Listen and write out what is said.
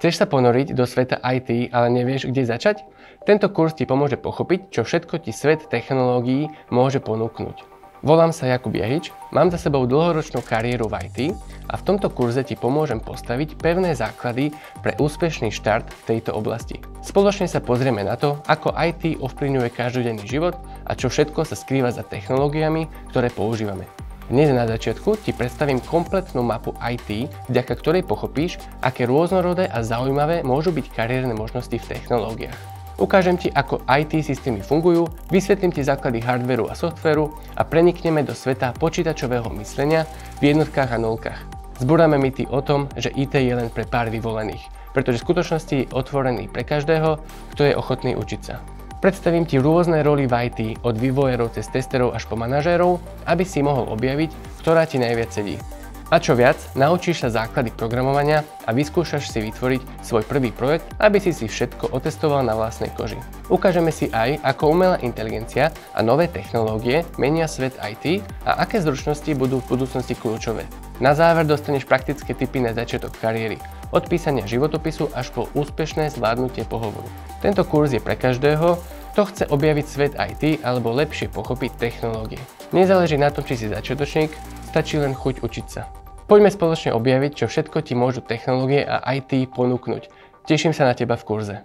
Chceš sa ponoriť do sveta IT, ale nevieš, kde začať? Tento kurz ti pomôže pochopiť, čo všetko ti svet technológií môže ponúknuť. Volám sa Jakub Jahič, mám za sebou dlhoročnú kariéru v IT a v tomto kurze ti pomôžem postaviť pevné základy pre úspešný štart v tejto oblasti. Spoločne sa pozrieme na to, ako IT ovplyvňuje každodenný život a čo všetko sa skrýva za technológiami, ktoré používame. Dnes na začiatku ti predstavím kompletnú mapu IT, vďaka ktorej pochopíš, aké rôznorodé a zaujímavé môžu byť kariérne možnosti v technológiách. Ukážem ti, ako IT systémy fungujú, vysvetlím ti základy hardvéru a softvéru a prenikneme do sveta počítačového myslenia v jednotkách a nulkách. Zbúrame mýty o tom, že IT je len pre pár vyvolených, pretože v skutočnosti je otvorený pre každého, kto je ochotný učiť sa. Predstavím ti rôzne roly v IT, od vývojárov cez testerov až po manažérov, aby si mohol objaviť, ktorá ti najviac sedí. A čo viac, naučíš sa základy programovania a vyskúšaš si vytvoriť svoj prvý projekt, aby si všetko otestoval na vlastnej koži. Ukážeme si aj, ako umelá inteligencia a nové technológie menia svet IT a aké zručnosti budú v budúcnosti kľúčové. Na záver dostaneš praktické tipy na začiatok kariéry, od písania životopisu až po úspešné zvládnutie pohovoru. Tento kurz je pre každého, kto chce objaviť svet IT alebo lepšie pochopiť technológie. Nezáleží na tom, či si začiatočník, stačí len chuť učiť sa. Poďme spoločne objaviť, čo všetko ti môžu technológie a IT ponúknuť. Teším sa na teba v kurze.